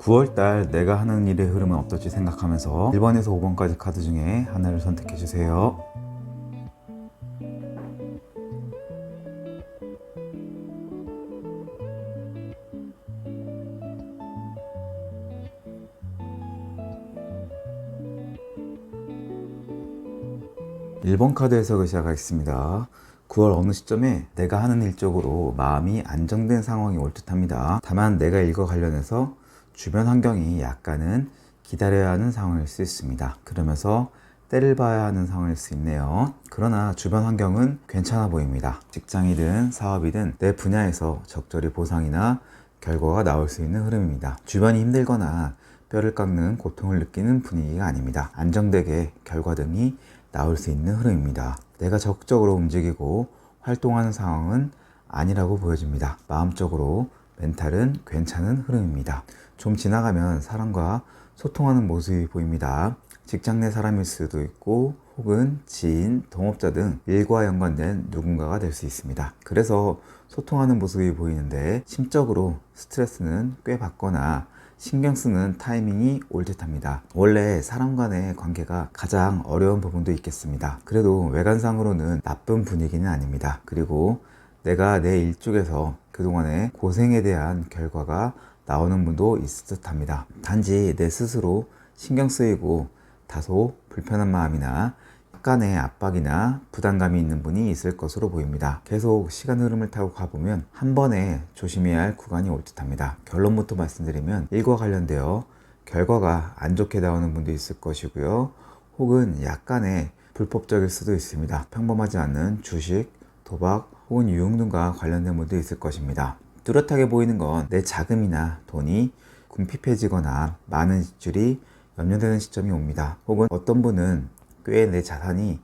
9월달 내가 하는 일의 흐름은 어떨지 생각하면서 1번에서 5번까지 카드 중에 하나를 선택해 주세요. 1번 카드 해석을 시작하겠습니다. 9월 어느 시점에 내가 하는 일 쪽으로 마음이 안정된 상황이 올 듯합니다. 다만 내가 일과 관련해서 주변 환경이 약간은 기다려야 하는 상황일 수 있습니다. 그러면서 때를 봐야 하는 상황일 수 있네요. 그러나 주변 환경은 괜찮아 보입니다. 직장이든 사업이든 내 분야에서 적절히 보상이나 결과가 나올 수 있는 흐름입니다. 주변이 힘들거나 뼈를 깎는 고통을 느끼는 분위기가 아닙니다. 안정되게 결과 등이 나올 수 있는 흐름입니다. 내가 적극적으로 움직이고 활동하는 상황은 아니라고 보여집니다. 마음적으로 멘탈은 괜찮은 흐름입니다. 좀 지나가면 사람과 소통하는 모습이 보입니다. 직장 내 사람일 수도 있고 혹은 지인, 동업자 등 일과 연관된 누군가가 될 수 있습니다. 그래서 소통하는 모습이 보이는데 심적으로 스트레스는 꽤 받거나 신경 쓰는 타이밍이 올 듯합니다. 원래 사람 간의 관계가 가장 어려운 부분도 있겠습니다. 그래도 외관상으로는 나쁜 분위기는 아닙니다. 그리고 내가 내 일 쪽에서 그동안의 고생에 대한 결과가 나오는 분도 있을 듯 합니다. 단지 내 스스로 신경 쓰이고 다소 불편한 마음이나 약간의 압박이나 부담감이 있는 분이 있을 것으로 보입니다. 계속 시간 흐름을 타고 가보면 한 번에 조심해야 할 구간이 올 듯합니다. 결론부터 말씀드리면 일과 관련되어 결과가 안 좋게 나오는 분도 있을 것이고요. 혹은 약간의 불법적일 수도 있습니다. 평범하지 않은 주식, 도박 혹은 유흥 등과 관련된 분도 있을 것입니다. 뚜렷하게 보이는 건 내 자금이나 돈이 궁핍해지거나 많은 지출이 염려되는 시점이 옵니다. 혹은 어떤 분은 꽤 내 자산이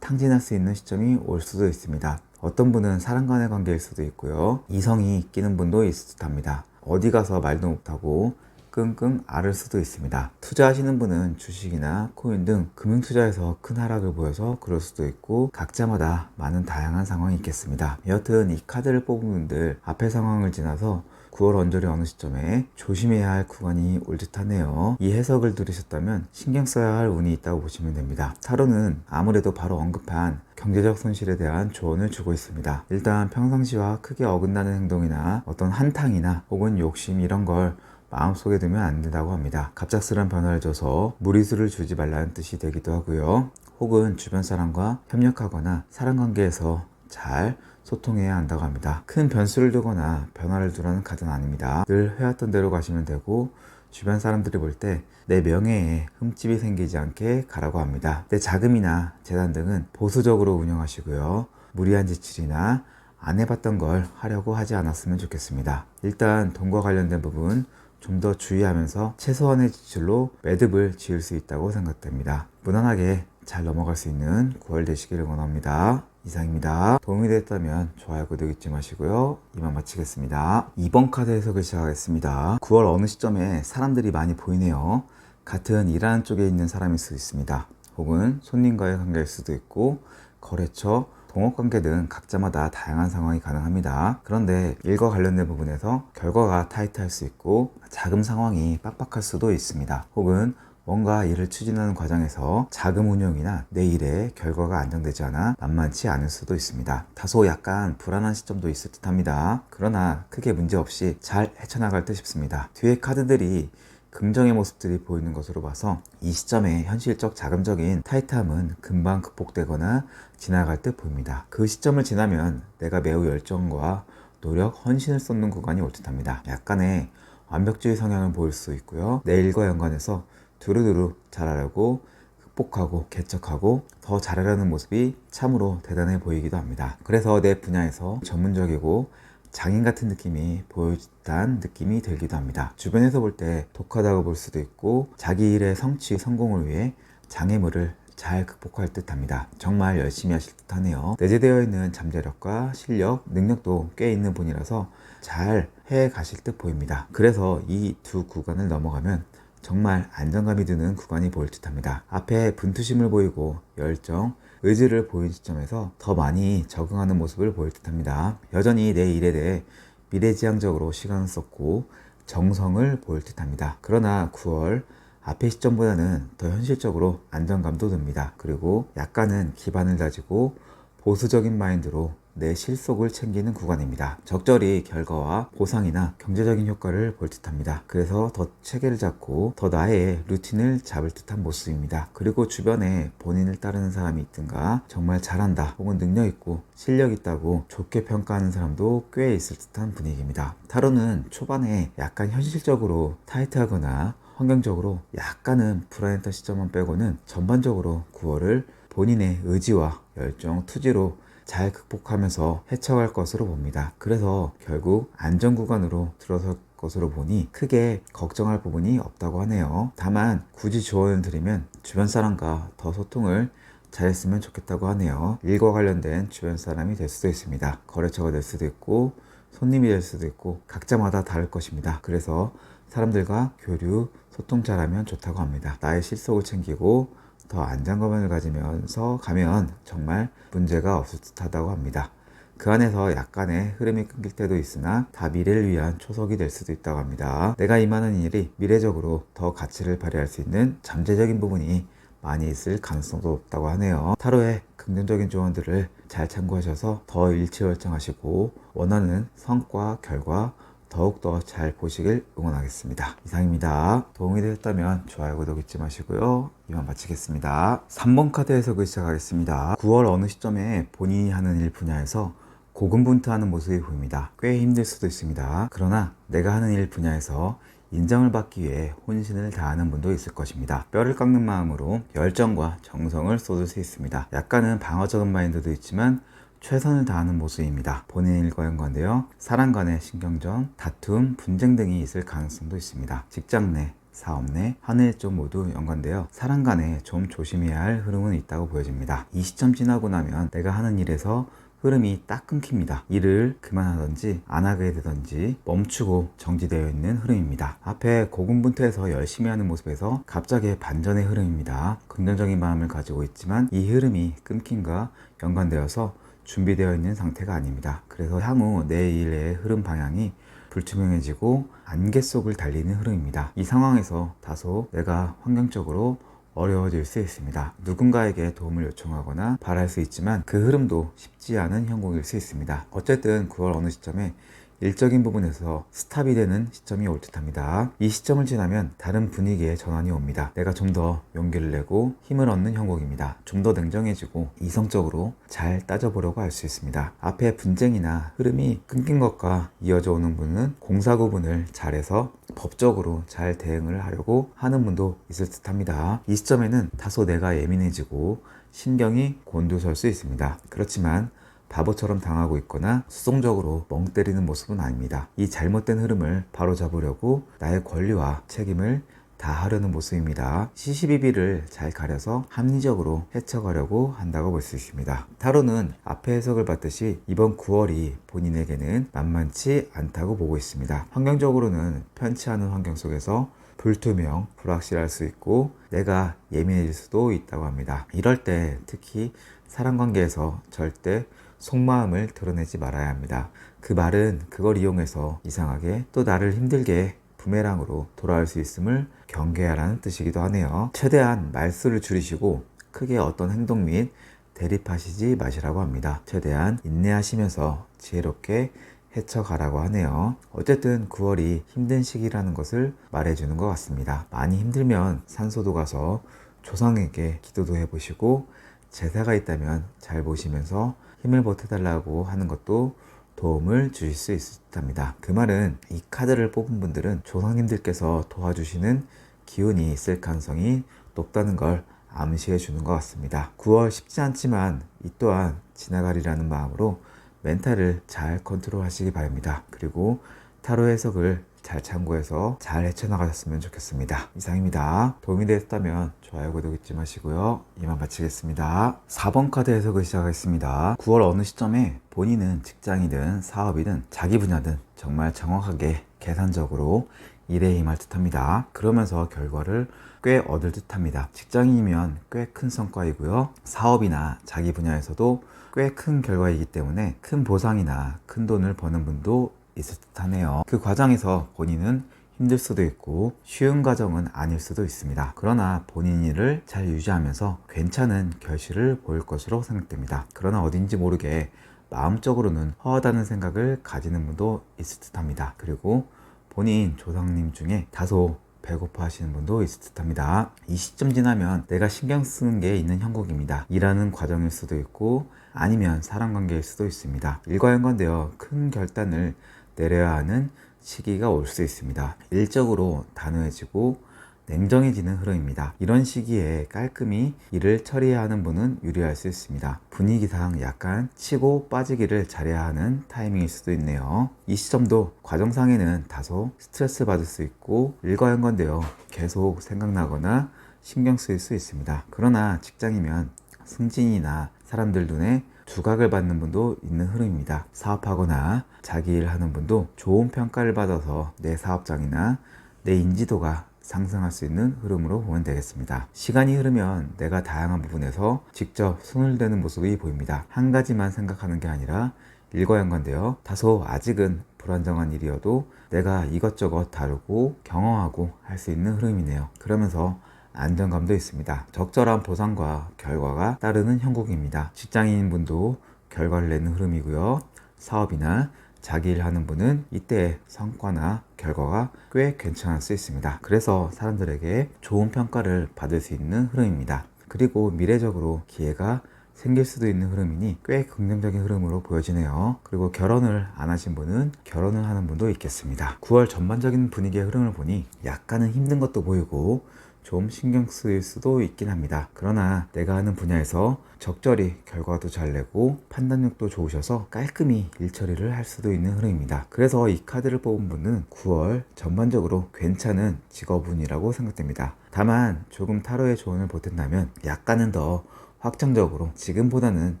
탕진할 수 있는 시점이 올 수도 있습니다. 어떤 분은 사람 간의 관계일 수도 있고요. 이성이 끼는 분도 있을 듯합니다. 어디 가서 말도 못하고 끙끙 앓을 수도 있습니다. 투자하시는 분은 주식이나 코인 등 금융투자에서 큰 하락을 보여서 그럴 수도 있고 각자마다 많은 다양한 상황이 있겠습니다. 여튼 이 카드를 뽑은 분들 앞의 상황을 지나서 9월 언저리 어느 시점에 조심해야 할 구간이 올 듯하네요. 이 해석을 들으셨다면 신경 써야 할 운이 있다고 보시면 됩니다. 타로는 아무래도 바로 언급한 경제적 손실에 대한 조언을 주고 있습니다. 일단 평상시와 크게 어긋나는 행동이나 어떤 한탕이나 혹은 욕심 이런 걸 마음속에 두면 안 된다고 합니다. 갑작스런 변화를 줘서 무리수를 주지 말라는 뜻이 되기도 하고요. 혹은 주변 사람과 협력하거나 사람관계에서 잘 소통해야 한다고 합니다. 큰 변수를 두거나 변화를 두라는 카드는 아닙니다. 늘 해왔던 대로 가시면 되고 주변 사람들이 볼 때 내 명예에 흠집이 생기지 않게 가라고 합니다. 내 자금이나 재단 등은 보수적으로 운영하시고요. 무리한 지출이나 안 해봤던 걸 하려고 하지 않았으면 좋겠습니다. 일단 돈과 관련된 부분 좀 더 주의하면서 최소한의 지출로 매듭을 지을 수 있다고 생각됩니다. 무난하게 잘 넘어갈 수 있는 9월 되시기를 원합니다. 이상입니다. 도움이 됐다면 좋아요, 구독 잊지 마시고요. 이만 마치겠습니다. 2번 카드 해석을 시작하겠습니다. 9월 어느 시점에 사람들이 많이 보이네요. 같은 일하는 쪽에 있는 사람일 수도 있습니다. 혹은 손님과의 관계일 수도 있고 거래처, 동업관계 등 각자마다 다양한 상황이 가능합니다. 그런데 일과 관련된 부분에서 결과가 타이트할 수 있고 자금 상황이 빡빡할 수도 있습니다. 혹은 뭔가 일을 추진하는 과정에서 자금 운용이나 내 일의 결과가 안정되지 않아 만만치 않을 수도 있습니다. 다소 약간 불안한 시점도 있을 듯 합니다. 그러나 크게 문제없이 잘 헤쳐나갈 듯 싶습니다. 뒤에 카드들이 긍정의 모습들이 보이는 것으로 봐서 이 시점에 현실적 자금적인 타이트함은 금방 극복되거나 지나갈 듯 보입니다. 그 시점을 지나면 내가 매우 열정과 노력, 헌신을 쏟는 구간이 올 듯합니다. 약간의 완벽주의 성향을 보일 수 있고요. 내 일과 연관해서 두루두루 잘하려고 극복하고 개척하고 더 잘하려는 모습이 참으로 대단해 보이기도 합니다. 그래서 내 분야에서 전문적이고 장인 같은 느낌이 보여준다는 느낌이 들기도 합니다. 주변에서 볼 때 독하다고 볼 수도 있고 자기 일의 성취, 성공을 위해 장애물을 잘 극복할 듯 합니다. 정말 열심히 하실 듯 하네요. 내재되어 있는 잠재력과 실력, 능력도 꽤 있는 분이라서 잘 해 가실 듯 보입니다. 그래서 이 두 구간을 넘어가면 정말 안정감이 드는 구간이 보일 듯 합니다. 앞에 분투심을 보이고 열정, 의지를 보인 시점에서 더 많이 적응하는 모습을 보일 듯 합니다. 여전히 내 일에 대해 미래지향적으로 시간을 썼고 정성을 보일 듯합니다. 그러나 9월 앞의 시점보다는 더 현실적으로 안정감도 듭니다. 그리고 약간은 기반을 다지고 보수적인 마인드로 내 실속을 챙기는 구간입니다. 적절히 결과와 보상이나 경제적인 효과를 볼 듯합니다. 그래서 더 체계를 잡고 더 나의 루틴을 잡을 듯한 모습입니다. 그리고 주변에 본인을 따르는 사람이 있든가 정말 잘한다 혹은 능력 있고 실력 있다고 좋게 평가하는 사람도 꽤 있을 듯한 분위기입니다. 타로는 초반에 약간 현실적으로 타이트하거나 환경적으로 약간은 불안했던 시점만 빼고는 전반적으로 9월을 본인의 의지와 열정, 투지로 잘 극복하면서 헤쳐갈 것으로 봅니다. 그래서 결국 안전 구간으로 들어설 것으로 보니 크게 걱정할 부분이 없다고 하네요. 다만 굳이 조언을 드리면 주변 사람과 더 소통을 잘했으면 좋겠다고 하네요. 일과 관련된 주변 사람이 될 수도 있습니다. 거래처가 될 수도 있고 손님이 될 수도 있고 각자마다 다를 것입니다. 그래서 사람들과 교류, 소통 잘하면 좋다고 합니다. 나의 실속을 챙기고 더 안정감을 가지면서 가면 정말 문제가 없을 듯하다고 합니다. 그 안에서 약간의 흐름이 끊길 때도 있으나 다 미래를 위한 초석이 될 수도 있다고 합니다. 내가 임하는 일이 미래적으로 더 가치를 발휘할 수 있는 잠재적인 부분이 많이 있을 가능성도 높다고 하네요. 타로의 긍정적인 조언들을 잘 참고하셔서 더 일취월장하시고 원하는 성과, 결과 더욱더 잘 보시길 응원하겠습니다. 이상입니다. 도움이 되셨다면 좋아요, 구독 잊지 마시고요. 이만 마치겠습니다. 3번 카드 해석을 시작하겠습니다. 9월 어느 시점에 본인이 하는 일 분야에서 고군분투하는 모습이 보입니다. 꽤 힘들 수도 있습니다. 그러나 내가 하는 일 분야에서 인정을 받기 위해 혼신을 다하는 분도 있을 것입니다. 뼈를 깎는 마음으로 열정과 정성을 쏟을 수 있습니다. 약간은 방어적인 마인드도 있지만 최선을 다하는 모습입니다. 본인 일과 연관되어 사람 간의 신경전, 다툼, 분쟁 등이 있을 가능성도 있습니다. 직장 내, 사업 내, 하늘 쪽 모두 연관되어 사람 간에 좀 조심해야 할 흐름은 있다고 보여집니다. 이 시점 지나고 나면 내가 하는 일에서 흐름이 딱 끊깁니다. 일을 그만하든지 안 하게 되든지 멈추고 정지되어 있는 흐름입니다. 앞에 고군분투해서 열심히 하는 모습에서 갑자기 반전의 흐름입니다. 긍정적인 마음을 가지고 있지만 이 흐름이 끊김과 연관되어서 준비되어 있는 상태가 아닙니다. 그래서 향후 내 일의 흐름 방향이 불투명해지고 안개 속을 달리는 흐름입니다. 이 상황에서 다소 내가 환경적으로 어려워질 수 있습니다. 누군가에게 도움을 요청하거나 바랄 수 있지만 그 흐름도 쉽지 않은 형국일 수 있습니다. 어쨌든 9월 어느 시점에 일적인 부분에서 스탑이 되는 시점이 올 듯합니다. 이 시점을 지나면 다른 분위기의 전환이 옵니다. 내가 좀 더 용기를 내고 힘을 얻는 형국입니다. 좀 더 냉정해지고 이성적으로 잘 따져보려고 할 수 있습니다. 앞에 분쟁이나 흐름이 끊긴 것과 이어져 오는 분은 공사 구분을 잘해서 법적으로 잘 대응을 하려고 하는 분도 있을 듯합니다. 이 시점에는 다소 내가 예민해지고 신경이 곤두설 수 있습니다. 그렇지만 바보처럼 당하고 있거나 수동적으로 멍 때리는 모습은 아닙니다. 이 잘못된 흐름을 바로잡으려고 나의 권리와 책임을 다하려는 모습입니다. 시시비비를 잘 가려서 합리적으로 헤쳐가려고 한다고 볼 수 있습니다. 타로는 앞에 해석을 봤듯이 이번 9월이 본인에게는 만만치 않다고 보고 있습니다. 환경적으로는 편치 않은 환경 속에서 불투명, 불확실할 수 있고 내가 예민해질 수도 있다고 합니다. 이럴 때 특히 사람관계에서 절대 속마음을 드러내지 말아야 합니다. 그 말은 그걸 이용해서 이상하게 또 나를 힘들게 부메랑으로 돌아올 수 있음을 경계하라는 뜻이기도 하네요. 최대한 말수를 줄이시고 크게 어떤 행동 및 대립하시지 마시라고 합니다. 최대한 인내하시면서 지혜롭게 헤쳐가라고 하네요. 어쨌든 9월이 힘든 시기라는 것을 말해주는 것 같습니다. 많이 힘들면 산소도 가서 조상에게 기도도 해보시고 제사가 있다면 잘 보시면서 힘을 보태달라고 하는 것도 도움을 주실 수 있을 듯합니다. 그 말은 이 카드를 뽑은 분들은 조상님들께서 도와주시는 기운이 있을 가능성이 높다는 걸 암시해 주는 것 같습니다. 9월 쉽지 않지만 이 또한 지나가리라는 마음으로 멘탈을 잘 컨트롤 하시기 바랍니다. 그리고 타로 해석을 잘 참고해서 잘 헤쳐나가셨으면 좋겠습니다. 이상입니다. 도움이 되셨다면 좋아요, 구독 잊지 마시고요. 이만 마치겠습니다. 4번 카드 해석을 시작하겠습니다. 9월 어느 시점에 본인은 직장이든 사업이든 자기 분야든 정말 정확하게 계산적으로 일에 임할 듯합니다. 그러면서 결과를 꽤 얻을 듯합니다. 직장인이면 꽤 큰 성과이고요. 사업이나 자기 분야에서도 꽤 큰 결과이기 때문에 큰 보상이나 큰 돈을 버는 분도 있을 듯하네요. 그 과정에서 본인은 힘들 수도 있고 쉬운 과정은 아닐 수도 있습니다. 그러나 본인 일을 잘 유지하면서 괜찮은 결실을 보일 것으로 생각됩니다. 그러나 어딘지 모르게 마음적으로는 허하다는 생각을 가지는 분도 있을 듯 합니다. 그리고 본인 조상님 중에 다소 배고파 하시는 분도 있을 듯 합니다. 이 시점 지나면 내가 신경 쓰는 게 있는 형국입니다. 일하는 과정일 수도 있고 아니면 사람 관계일 수도 있습니다. 일과연관되어 큰 결단을 내려야 하는 시기가 올 수 있습니다. 일적으로 단호해지고 냉정해지는 흐름입니다. 이런 시기에 깔끔히 일을 처리해야 하는 분은 유리할 수 있습니다. 분위기상 약간 치고 빠지기를 잘해야 하는 타이밍일 수도 있네요. 이 시점도 과정상에는 다소 스트레스 받을 수 있고 일과연관되어 계속 생각나거나 신경 쓰일 수 있습니다. 그러나 직장이면 승진이나 사람들 눈에 두각을 받는 분도 있는 흐름입니다. 사업하거나 자기 일 하는 분도 좋은 평가를 받아서 내 사업장이나 내 인지도가 상승할 수 있는 흐름으로 보면 되겠습니다. 시간이 흐르면 내가 다양한 부분에서 직접 손을 대는 모습이 보입니다. 한 가지만 생각하는 게 아니라 일과 연관되어 다소 아직은 불안정한 일이어도 내가 이것저것 다루고 경험하고 할 수 있는 흐름이네요. 그러면서 안정감도 있습니다. 적절한 보상과 결과가 따르는 형국입니다. 직장인 분도 결과를 내는 흐름이고요. 사업이나 자기 일 하는 분은 이때 성과나 결과가 꽤 괜찮을 수 있습니다. 그래서 사람들에게 좋은 평가를 받을 수 있는 흐름입니다. 그리고 미래적으로 기회가 생길 수도 있는 흐름이니 꽤 긍정적인 흐름으로 보여지네요. 그리고 결혼을 안 하신 분은 결혼을 하는 분도 있겠습니다. 9월 전반적인 분위기의 흐름을 보니 약간은 힘든 것도 보이고 좀 신경 쓰일 수도 있긴 합니다. 그러나 내가 하는 분야에서 적절히 결과도 잘 내고 판단력도 좋으셔서 깔끔히 일 처리를 할 수도 있는 흐름입니다. 그래서 이 카드를 뽑은 분은 9월 전반적으로 괜찮은 직업운이라고 생각됩니다. 다만 조금 타로의 조언을 보탠다면 약간은 더 확정적으로 지금보다는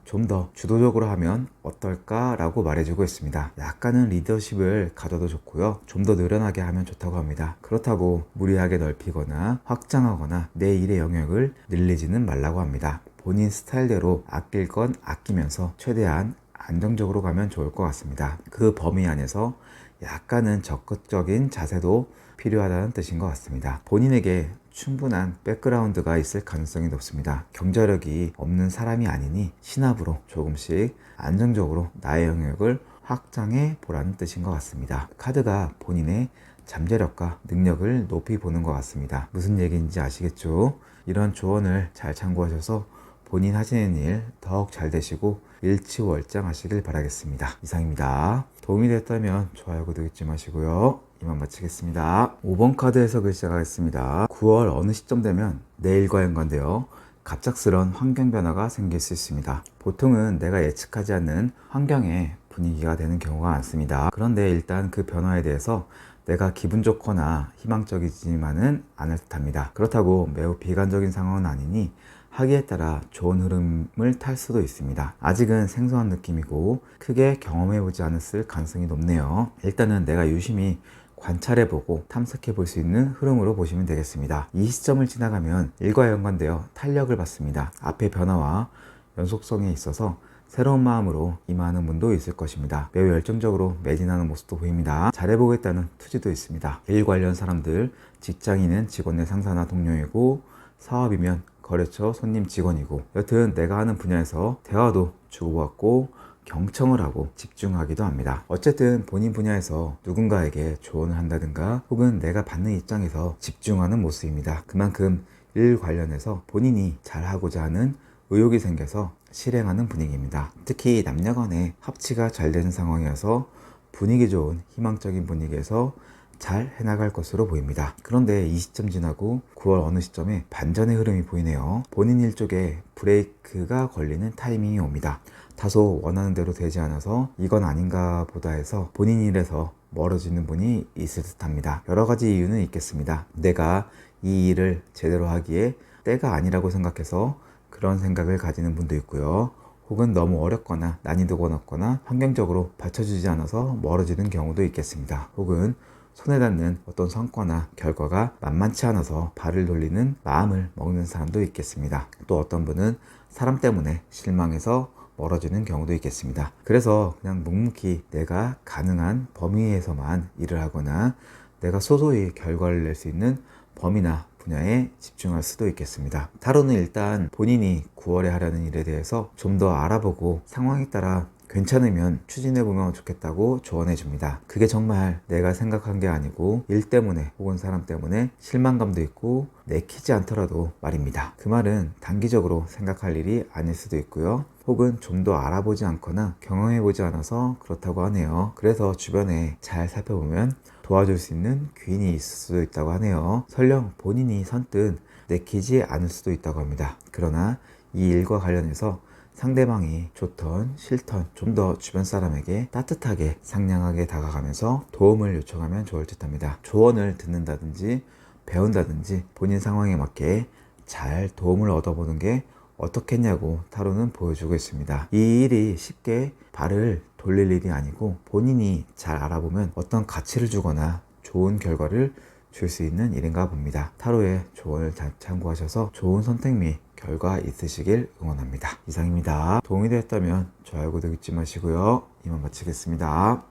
좀 더 주도적으로 하면 어떨까라고 말해주고 있습니다. 약간은 리더십을 가져도 좋고요. 좀 더 늘어나게 하면 좋다고 합니다. 그렇다고 무리하게 넓히거나 확장하거나 내 일의 영역을 늘리지는 말라고 합니다. 본인 스타일대로 아낄 건 아끼면서 최대한 안정적으로 가면 좋을 것 같습니다. 그 범위 안에서 약간은 적극적인 자세도 필요하다는 뜻인 것 같습니다. 본인에게 충분한 백그라운드가 있을 가능성이 높습니다. 경제력이 없는 사람이 아니니 신압으로 조금씩 안정적으로 나의 영역을 확장해 보라는 뜻인 것 같습니다. 카드가 본인의 잠재력과 능력을 높이 보는 것 같습니다. 무슨 얘기인지 아시겠죠? 이런 조언을 잘 참고하셔서 본인 하시는 일 더욱 잘 되시고 일치월장하시길 바라겠습니다. 이상입니다. 도움이 됐다면 좋아요, 구독 잊지 마시고요. 이만 마치겠습니다. 5번 카드 해석을 시작하겠습니다. 9월 어느 시점 되면 내 일과 연관되어 갑작스런 환경 변화가 생길 수 있습니다. 보통은 내가 예측하지 않는 환경의 분위기가 되는 경우가 많습니다. 그런데 일단 그 변화에 대해서 내가 기분 좋거나 희망적이지만은 않을 듯합니다. 그렇다고 매우 비관적인 상황은 아니니 하기에 따라 좋은 흐름을 탈 수도 있습니다. 아직은 생소한 느낌이고 크게 경험해보지 않았을 가능성이 높네요. 일단은 내가 유심히 관찰해보고 탐색해볼 수 있는 흐름으로 보시면 되겠습니다. 이 시점을 지나가면 일과 연관되어 탄력을 받습니다. 앞의 변화와 연속성에 있어서 새로운 마음으로 임하는 분도 있을 것입니다. 매우 열정적으로 매진하는 모습도 보입니다. 잘해보겠다는 투지도 있습니다. 일 관련 사람들, 직장인은 직원의 상사나 동료이고 사업이면 거래처 손님 직원이고 여튼 내가 하는 분야에서 대화도 주고받고 경청을 하고 집중하기도 합니다. 어쨌든 본인 분야에서 누군가에게 조언을 한다든가 혹은 내가 받는 입장에서 집중하는 모습입니다. 그만큼 일 관련해서 본인이 잘하고자 하는 의욕이 생겨서 실행하는 분위기입니다. 특히 남녀 간의 합치가 잘 되는 상황이어서 분위기 좋은 희망적인 분위기에서 잘 해나갈 것으로 보입니다. 그런데 이 시점 지나고 9월 어느 시점에 반전의 흐름이 보이네요. 본인 일 쪽에 브레이크가 걸리는 타이밍이 옵니다. 다소 원하는 대로 되지 않아서 이건 아닌가 보다 해서 본인 일에서 멀어지는 분이 있을 듯 합니다. 여러 가지 이유는 있겠습니다. 내가 이 일을 제대로 하기에 때가 아니라고 생각해서 그런 생각을 가지는 분도 있고요. 혹은 너무 어렵거나 난이도가 높거나 환경적으로 받쳐주지 않아서 멀어지는 경우도 있겠습니다. 혹은 손에 닿는 어떤 성과나 결과가 만만치 않아서 발을 돌리는 마음을 먹는 사람도 있겠습니다. 또 어떤 분은 사람 때문에 실망해서 멀어지는 경우도 있겠습니다. 그래서 그냥 묵묵히 내가 가능한 범위에서만 일을 하거나 내가 소소히 결과를 낼 수 있는 범위나 분야에 집중할 수도 있겠습니다. 타로는 일단 본인이 9월에 하려는 일에 대해서 좀 더 알아보고 상황에 따라 괜찮으면 추진해보면 좋겠다고 조언해 줍니다. 그게 정말 내가 생각한 게 아니고 일 때문에 혹은 사람 때문에 실망감도 있고 내키지 않더라도 말입니다. 그 말은 단기적으로 생각할 일이 아닐 수도 있고요. 혹은 좀 더 알아보지 않거나 경험해보지 않아서 그렇다고 하네요. 그래서 주변에 잘 살펴보면 도와줄 수 있는 귀인이 있을 수도 있다고 하네요. 설령 본인이 선뜻 내키지 않을 수도 있다고 합니다. 그러나 이 일과 관련해서 상대방이 좋던 싫던 좀 더 주변 사람에게 따뜻하게 상냥하게 다가가면서 도움을 요청하면 좋을 듯 합니다. 조언을 듣는다든지 배운다든지 본인 상황에 맞게 잘 도움을 얻어보는 게 어떻겠냐고 타로는 보여주고 있습니다. 이 일이 쉽게 발을 돌릴 일이 아니고 본인이 잘 알아보면 어떤 가치를 주거나 좋은 결과를 줄 수 있는 일인가 봅니다. 타로의 조언을 잘 참고하셔서 좋은 선택 및 결과 있으시길 응원합니다. 이상입니다. 도움이 되었다면 좋아요, 구독 잊지 마시고요. 이만 마치겠습니다.